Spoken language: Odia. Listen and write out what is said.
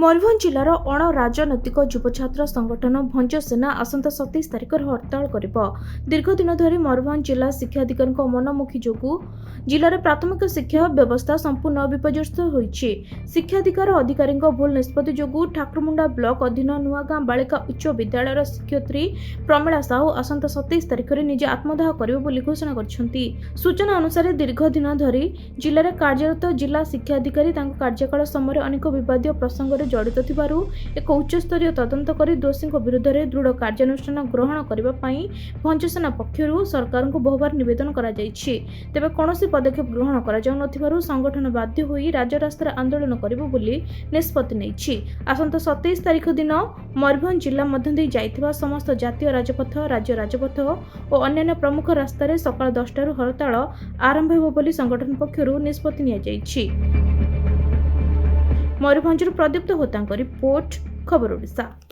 ମୟୂରଭଞ୍ଜ ଜିଲ୍ଲାର ଅଣ-ରାଜନୈତିକ ଯୁବଛାତ୍ର ସଂଗଠନ ଭଞ୍ଜ ସେନା ଆସନ୍ତା 27 ତାରିଖରେ ହରତାଳ କରିବ। ଦୀର୍ଘ ଦିନ ଧରି ମୟୂରଭଞ୍ଜ ଜିଲ୍ଲା ଶିକ୍ଷାଧିକାରୀଙ୍କ ମନମୁଖୀ ଯୋଗୁଁ ଜିଲ୍ଲାରେ ପ୍ରାଥମିକ ଶିକ୍ଷା ବ୍ୟବସ୍ଥା ସମ୍ପୂର୍ଣ୍ଣ ବିପର୍ଯ୍ୟସ୍ତ ହୋଇଛି। ଶିକ୍ଷାଧିକାର ଅଧିକାରୀଙ୍କ ଭୁଲ ନିଷ୍ପତ୍ତି ଯୋଗୁଁ ଠାକୁରମୁଣ୍ଡା ବ୍ଲକ ଅଧୀନ ନୂଆଗାଁ ବାଳିକା ଉଚ୍ଚ ବିଦ୍ୟାଳୟର ଶିକ୍ଷୟିତ୍ରୀ ପ୍ରମିଳା ସାହୁ ଆସନ୍ତା 27 ତାରିଖରେ ନିଜେ ଆତ୍ମଦାହ କରିବେ ବୋଲି ଘୋଷଣା କରିଛନ୍ତି। ସୂଚନା ଅନୁସାରେ ଦୀର୍ଘ ଦିନ ଧରି ଜିଲ୍ଲାରେ କାର୍ଯ୍ୟରତ ଜିଲ୍ଲା ଶିକ୍ଷାଧିକାରୀ ତାଙ୍କ କାର୍ଯ୍ୟକାଳ ସମୟରେ ଅନେକ ବିବାଦୀୟ ପ୍ରସଙ୍ଗରେ ଜଡ଼ିତ ଥିବାରୁ ଏକ ଉଚ୍ଚସ୍ତରୀୟ ତଦନ୍ତ କରି ଦୋଷୀଙ୍କ ବିରୁଦ୍ଧରେ ଦୃଢ଼ କାର୍ଯ୍ୟାନୁଷ୍ଠାନ ଗ୍ରହଣ କରିବା ପାଇଁ ଭଞ୍ଜ ସେନା ପକ୍ଷରୁ ସରକାରଙ୍କୁ ବହୁବାର ନିବେଦନ କରାଯାଇଛି। ତେବେ କୌଣସି ପଦକ୍ଷେପ ଗ୍ରହଣ କରାଯାଉନଥିବାରୁ ସଂଗଠନ ବାଧ୍ୟ ହୋଇ ରାଜରାସ୍ତାରେ ଆନ୍ଦୋଳନ କରିବ ବୋଲି ନିଷ୍ପତ୍ତି ନେଇଛି। ଆସନ୍ତା 27 ତାରିଖ ଦିନ ମୟୂରଭଞ୍ଜ ଜିଲ୍ଲା ମଧ୍ୟ ଦେଇ ଯାଇଥିବା ସମସ୍ତ ଜାତୀୟ ରାଜପଥ, ରାଜ୍ୟ ରାଜପଥ ଓ ଅନ୍ୟାନ୍ୟ ପ୍ରମୁଖ ରାସ୍ତାରେ ସକାଳ 10ଟାରୁ ହରତାଳ ଆରମ୍ଭ ହେବ ବୋଲି ସଂଗଠନ ପକ୍ଷରୁ ନିଷ୍ପତ୍ତି ନିଆଯାଇଛି। ମୟୂରଭଞ୍ଜରୁ ପ୍ରଦୀପ୍ତ ହୋତାଙ୍କ ରିପୋର୍ଟ, ଖବର ଓଡ଼ିଶା।